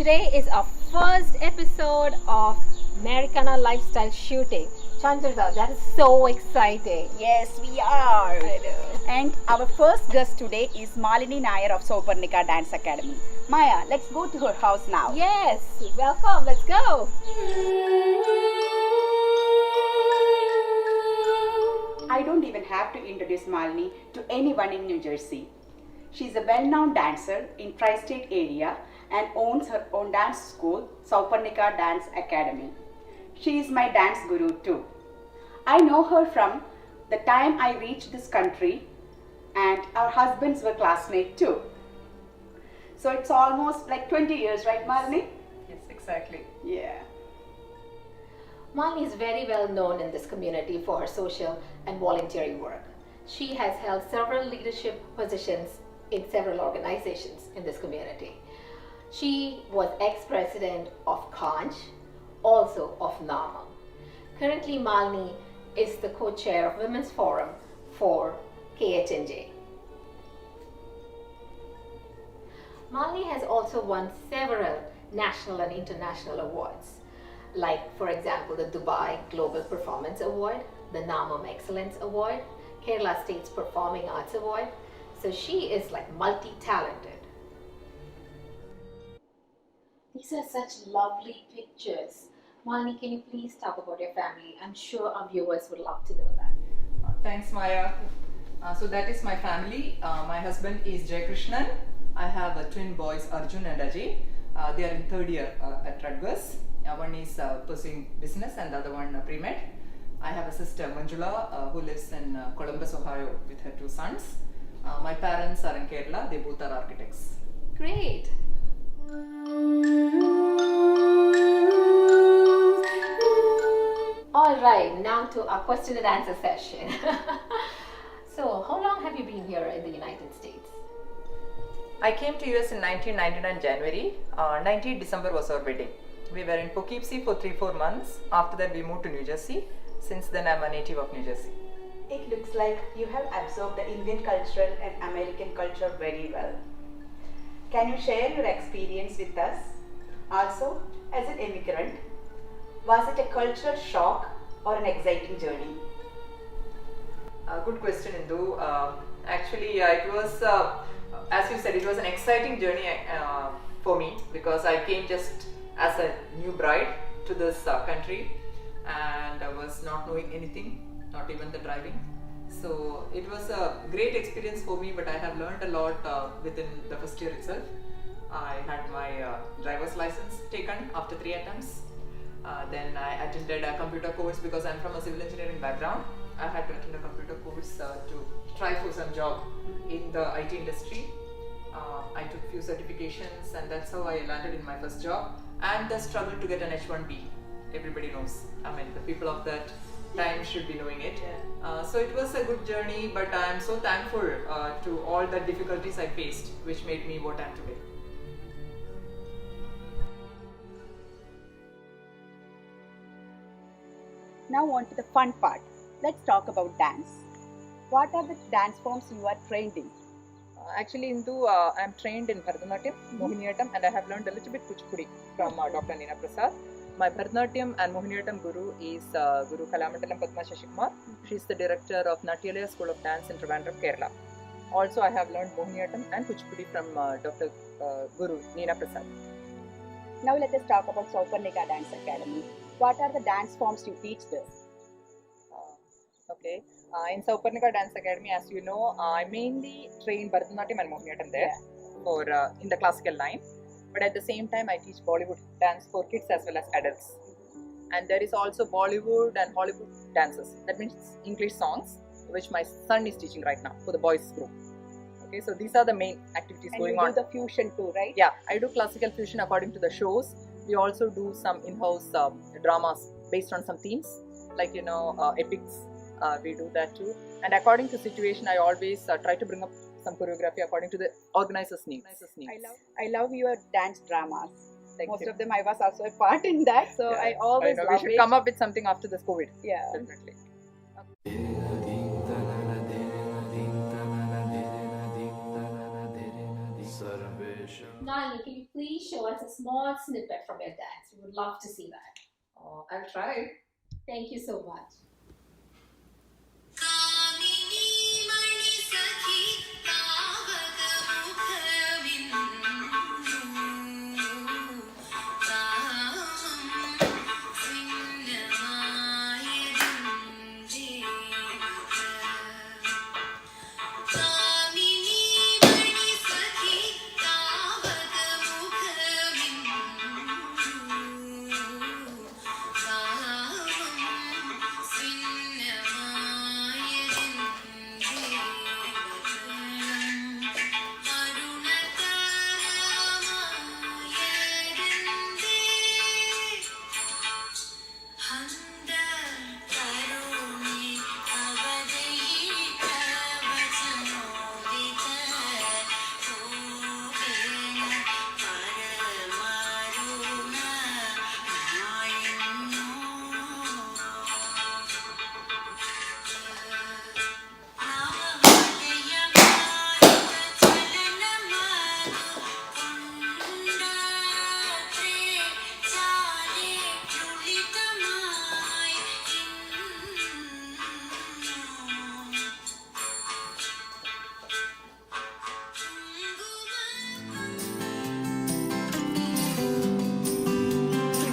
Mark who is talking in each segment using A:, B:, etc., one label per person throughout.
A: today is our first episode of Mericana lifestyle shooting. Chandra, that is so exciting.
B: Yes, we are.
A: I know.
B: And our first guest today is Malini Nair of Sowparnika Dance Academy. Maya, let's go to her house now.
A: Yes, welcome. Let's go.
B: I don't even have to introduce Malini to anyone in New Jersey. She's a well-known dancer in tri-state area and owns her own dance school, Sowparnika Dance Academy. She is my dance guru too. I know her from the time I reached this country, and our husbands were classmates too. So it's almost like 20 years, right, Malini?
C: Yes, exactly.
B: Yeah.
A: Malini is very well known in this community for her social and volunteering work. She has held several leadership positions in several organizations in this community. She was ex-president of Kanj, also of NAMA. Currently, Malini is the co-chair of Women's Forum for KHNJ. Malini has also won several national and international awards, like, for example, the Dubai Global Performance Award, the NAMAM Excellence Award, Kerala State's Performing Arts Award. So she is like multi-talented. These are such lovely pictures. Malini, can you please talk about your family? I'm sure our viewers would love to know that.
C: Thanks, Maya. So that is my family. My husband is Jay Krishnan. I have twin boys, Arjun and Ajay. They are in third year at Rutgers. One is pursuing business and the other one pre-med. I have a sister, Manjula, who lives in Columbus, Ohio with her two sons. My parents are in Kerala. They both are architects.
A: Great. All right, now to our question and answer session. So, how long have you been here in the United States?
C: I came to US in 1999 January. 19 December was our wedding. We were in Poughkeepsie for 3-4 months. After that we moved to New Jersey. Since then I'm a native of New Jersey.
B: It looks like you have absorbed the Indian culture and American culture very well. Can you share your experience with us? Also, as an immigrant, was it a cultural shock or an exciting journey?
C: Good question, Indu. Actually, it was, as you said, it was an exciting journey for me because I came just as a new bride to this country and I was not knowing anything, not even the driving. So it was a great experience for me, but I have learned a lot within the first year itself. I had my driver's license taken after 3 attempts. Then I attended a computer course because I'm from a civil engineering background. I had to attend a computer course to try for some job in the IT industry. I took few certifications and that's how I landed in my first job. And the struggle to get an H1B, everybody knows. I mean, the people of that time should be knowing it. So it was a good journey, but I am so thankful to all the difficulties I faced, which made me what I am today.
B: Now on to the fun part. Let's talk about dance. What are the dance forms you are trained in?
C: Actually, Indu, I am trained in Bharatanatyam, Mohiniyattam, and I have learned a little bit Kuchipudi from Dr. Neena Prasad. My Bharatanatyam and Mohiniyattam guru is Guru Kalamandalam Padma Shashikumaar. She is the director of Natyalaya School of Dance in Trivandrum, Kerala. Also, I have learned Mohiniyattam and Kuchipudi from Dr. Guru Neena Prasad.
B: Now let us talk about Sowparnika Dance Academy. What are the dance forms you teach there?
C: Okay. In Sowparnika Dance Academy, as you know, I mainly train Bharatanatyam and Mohiniyattam there for in the classical line. But at the same time, I teach Bollywood dance for kids as well as adults. And there is also Bollywood and Hollywood dances. That means English songs, which my son is teaching right now for the boys group. Okay, so these are the main activities
B: And
C: going
B: you
C: on.
B: do the fusion too, right?
C: Yeah, I do classical fusion according to the shows. We also do some in-house dramas based on some themes, like epics. We do that too. And according to situation, I always try to bring up some choreography according to the organizer's needs.
B: I love your dance dramas.
C: Thank
B: Most
C: you.
B: of them I was also a part in that, so I always
C: know.
B: love
C: We should
B: it.
C: come up with something after this COVID.
B: Yeah.
C: Definitely.
A: Malini, can you please show us a small snippet from your dance? We would love to see that.
C: I'll try.
A: Thank you so much.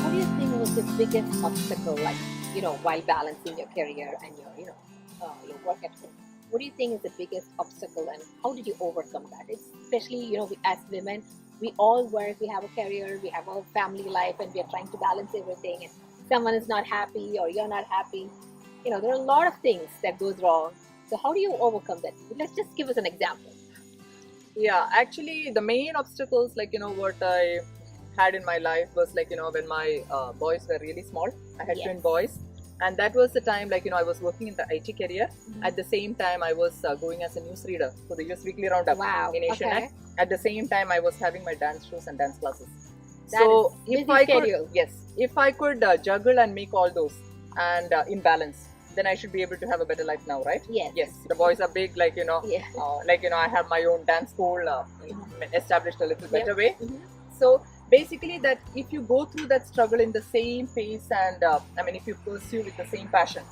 A: What do you think was the biggest obstacle, like, while balancing your career and your work at home? What do you think is the biggest obstacle, and how did you overcome that? It's especially, as women, we all work, we have a career, we have a family life, and we are trying to balance everything. And someone is not happy, or you're not happy. There are a lot of things that goes wrong. So how do you overcome that? Let's just give us an example.
C: Yeah, actually, the main obstacles, what I had in my life was when my boys were really small. I had
A: Yes.
C: twin boys, and that was the time I was working in the IT career. At the same time, I was going as a newsreader for the US Weekly Roundup
A: Wow,
C: in Asianet.
A: okay.
C: At the same time, I was having my dance shows and dance classes.
A: That
C: So
A: is
C: if
A: busy
C: I
A: schedule.
C: could, yes, if I could juggle and make all those and in balance, then I should be able to have a better life now, right?
A: Yes.
C: Yes, the boys are big,
A: Yeah.
C: I have my own dance school established a little better way.
A: Mhm.
C: So basically, that if you go through that struggle in the same pace and if you pursue with the same passion,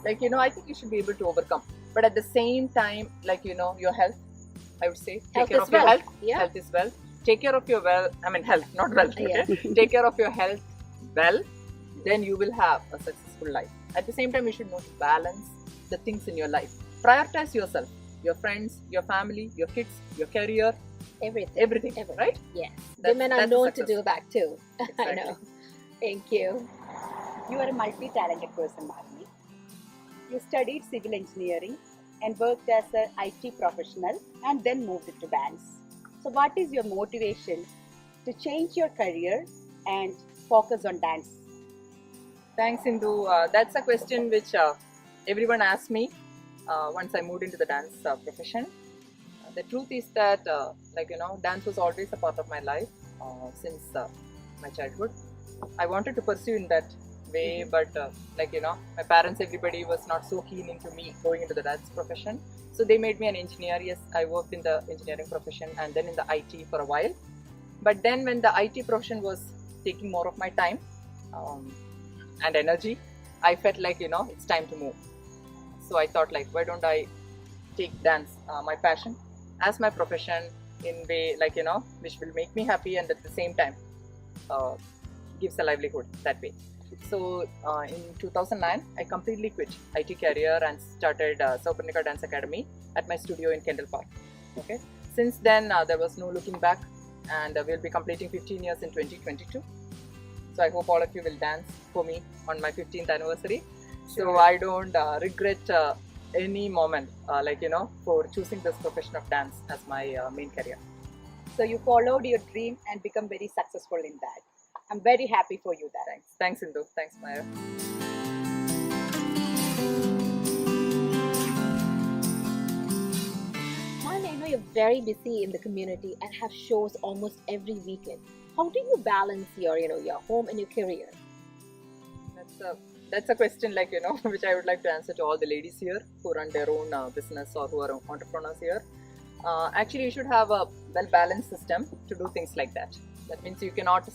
C: I think you should be able to overcome. But at the same time, your health, I would say, take
A: Health
C: care
A: is
C: of your
A: wealth.
C: health.
A: Yeah.
C: Health is wealth. Take care of your health, not wealth.
A: Yeah.
C: Okay? Take care of your health well, then you will have a successful life. At the same time, you should know to balance the things in your life. Prioritize yourself, your friends, your family, your kids, your career, everything, right?
A: Yes.
C: That's-
A: Women are
C: that's a
A: known to
C: success.
A: do that too. I
C: Exactly.
A: know. Thank you.
B: You are a multi-talented person, Malini. You studied civil engineering and worked as an IT professional and then moved into dance. So what is your motivation to change your career and focus on dance?
C: Thanks, Indu. That's a question which everyone asks me once I moved into the dance profession. The truth is that, dance was always a part of my life since my childhood. I wanted to pursue in that way, but my parents, everybody was not so keen into me going into the dance profession. So they made me an engineer. Yes, I worked in the engineering profession and then in the IT for a while. But then when the IT profession was taking more of my time and energy, I felt it's time to move. So I thought why don't I take dance, my passion, as my profession in way which will make me happy and at the same time gives a livelihood that way. So in 2009, I completely quit IT career and started Sowparnika Dance Academy at my studio in Kendall Park. Okay. Since then, there was no looking back, and we'll be completing 15 years in 2022. So I hope all of you will dance for me on my 15th anniversary. So I don't regret any moment, for choosing this profession of dance as my main career.
B: So you followed your dream and become very successful in that. I'm very happy for you there.
C: Thanks, Indu. Thanks, Maya.
A: Malini, I know you're very busy in the community and have shows almost every weekend. How do you balance your home and your career?
C: That's a question which I would like to answer to all the ladies here who run their own business or who are entrepreneurs here. Actually, you should have a well-balanced system to do things like that. That means you cannot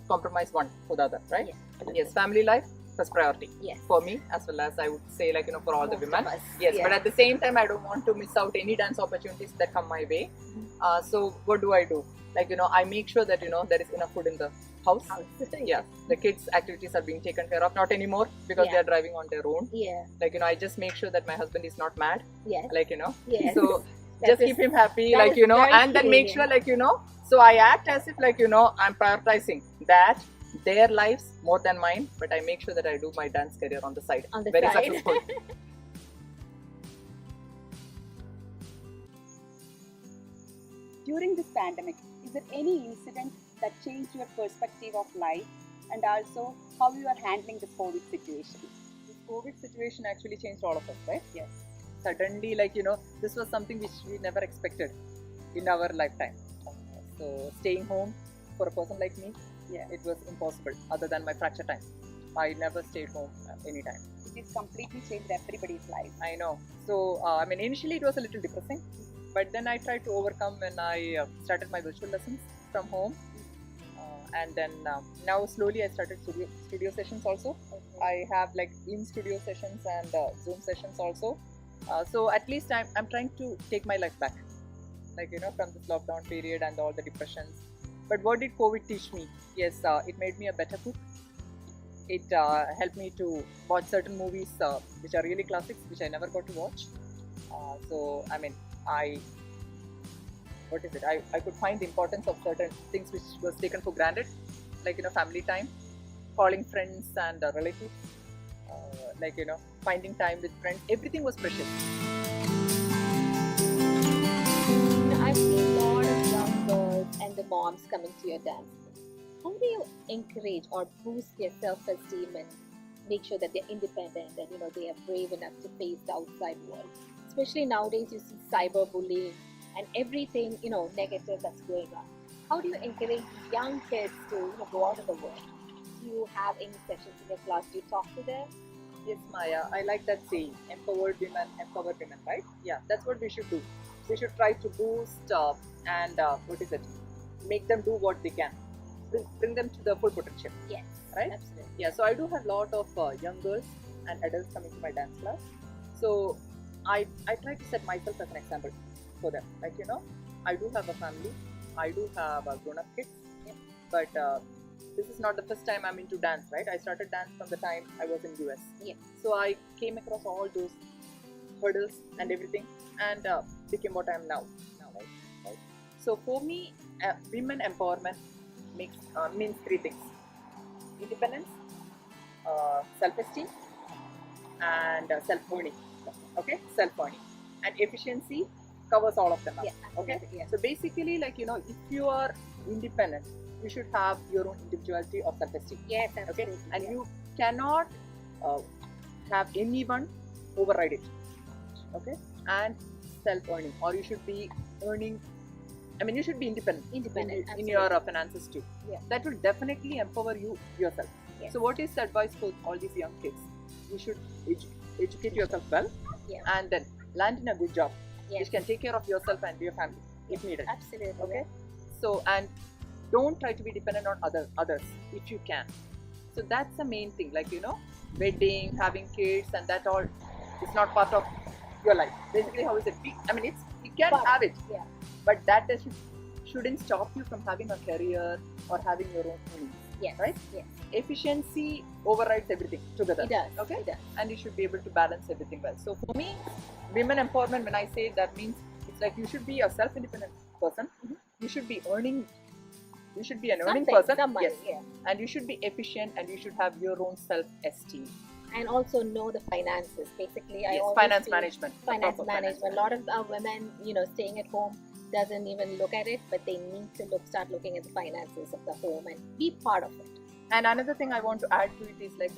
C: compromise one for the other, right? Yes, family life first priority.
A: Yes.
C: For me, as well as I would say, like, for all the
A: Most
C: women.
A: of us,
C: Yes,
A: yeah.
C: but at the same time, I don't want to miss out any dance opportunities that come my way. So what do? Like, I make sure that there is enough food in the house. Yeah, the kids' activities are being taken care of. Not anymore, because
A: Yeah.
C: they are driving on their own.
A: Yeah.
C: Like, I just make sure that my husband is not mad.
A: Yes.
C: Like,
A: Yes.
C: so
A: That
C: just
A: is-
C: keep him happy,
A: that
C: like,
A: is very
C: and then make
A: key,
C: sure,
A: yeah.
C: like, so I act as if, like, I'm prioritizing that their lives more than mine, but I make sure that I do my dance career on the side.
A: On the
C: Very
A: side.
C: successful.
B: During this pandemic, is there any incident that changed your perspective of life, and also how you are handling this COVID situation?
C: This COVID situation actually changed all of us, right?
B: Yes.
C: Suddenly, like, this was something which we never expected in our lifetime. So staying home for a person like me,
B: Yeah.
C: it was impossible other than my fracture time. I never stayed home anytime.
B: It is completely changed everybody's life.
C: I know. So, initially it was a little depressing, but then I tried to overcome when I started my virtual lessons from home. And then now slowly I started studio sessions also. I have like in-studio sessions and Zoom sessions also. So at least I'm trying to take my life back, like, from this lockdown period and all the depressions. But what did COVID teach me? Yes, it made me a better cook. It helped me to watch certain movies which are really classics, which I never got to watch. So, I could find the importance of certain things which was taken for granted, like, family time, calling friends and relatives, like, finding time with friends. Everything was precious.
A: I've seen a lot of young girls and the moms coming to your dance. How do you encourage or boost their self-esteem and make sure that they're independent and they are brave enough to face the outside world? Especially nowadays, you see cyberbullying and everything negative that's going on. How do you encourage young kids to go out in the world? Do you have any sessions in your class? Do you talk to them?
C: Yes, Maya, I like that saying, empowered women, empower women, right? Yeah, that's what we should do. We should try to boost and make them do what they can. Bring them to the full potential.
A: Yes,
C: right?
A: Absolutely.
C: Yeah, so I do have a lot of young girls and adults coming to my dance class. So I try to set myself as an example for them. Like, I do have a family, I do have grown-up kids, but this is not the first time I'm into dance, right? I started dance from the time I was in US.
A: Yeah.
C: So I came across all those hurdles and everything, and became what I am now. Right? So for me, women empowerment means three things: independence, self-esteem, and self-earning. Okay, self-earning and efficiency covers all of them up.
A: Yeah,
C: Okay,
A: absolutely, yeah.
C: so basically, like, if you are independent, you should have your own individuality of self-esteem.
A: Yes,
C: Okay,
A: absolutely.
C: and you cannot have anyone override it. Okay, and self-earning, or you should be earning. You should be independent.
A: Independent,
C: in your finances too.
A: Yeah.
C: That will definitely empower you yourself.
A: Yes.
C: So what is the advice for all these young kids? You should educate yourself well,
A: Yeah.
C: and then land in a good job
A: Yes.
C: which can take care of yourself and your family if needed.
A: Absolutely.
C: Okay, so, and don't try to be dependent on others if you can. So that's the main thing, like, wedding, having kids, and that all is not part of your life. Basically, how is it? You can
A: But,
C: have it,
A: yeah.
C: but that shouldn't stop you from having a career or having your own earnings.
A: Yes.
C: Right?
A: Yes.
C: Efficiency overrides everything together.
A: It does.
C: Okay.
A: It does.
C: And you should be able to balance everything well. So for me, women empowerment, when I say that, means it's like you should be a self-independent person.
A: Mhm.
C: You should be earning. You should be an earning
A: Something,
C: person.
A: some money,
C: Yes.
A: yeah.
C: And you should be efficient, and you should have your own self-esteem.
A: And also know the finances. Basically, I
C: Yes,
A: always
C: finance
A: feel
C: management.
A: Finance
C: Proper
A: management. A lot of women, staying at home doesn't even look at it, but they need to start looking at the finances of the home and be part of it.
C: And another thing I want to add to it is, like,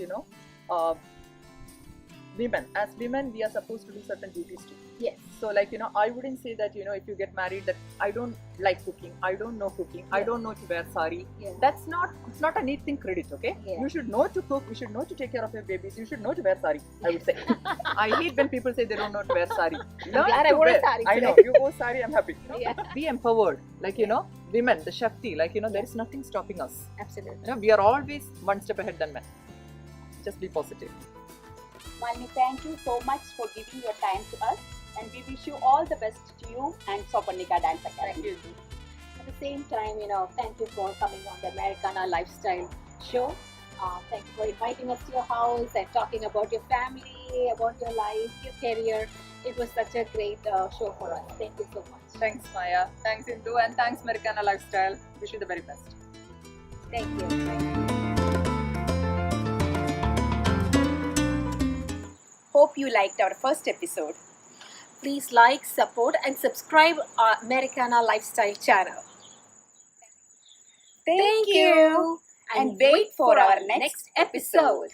D: women, as women, we are supposed to do certain duties too.
A: Yes.
D: So like, I wouldn't say that, if you get married that I don't like cooking, I don't know cooking, I
A: Yeah.
D: don't know to wear sari.
A: Yeah.
D: It's not a neat thing credit, okay?
A: Yeah.
D: You should know to cook, you should know to take care of your babies, you should know to wear sari, I would say. I hate when people say they don't know to wear sari. Learn
A: glad I
D: to
A: wore a
D: wear.
A: sari
D: I know,
A: today.
D: you wore sari, I'm happy.
A: Yeah.
D: Be empowered, like, women, the Shakti, like, there is nothing stopping us.
A: Absolutely.
D: We are always one step ahead than men. Just be positive.
B: Malini, thank you so much for giving your time to us, and we wish you all the best to you and Sowparnika Dance Academy.
D: Thank you.
A: At the same time, thank you for coming on the Mericana Lifestyle Show. Thank you for inviting us to your house and talking about your family, about your life, your career. It was such a great show for us. Thank you so much.
D: Thanks, Maya. Thanks, Indu. And thanks, Mericana Lifestyle. Wish you the very best.
A: Thank you.
B: Hope you liked our first episode.
A: Please like, support, and subscribe our Mericana Lifestyle channel.
B: Thank you. And wait for our next episode.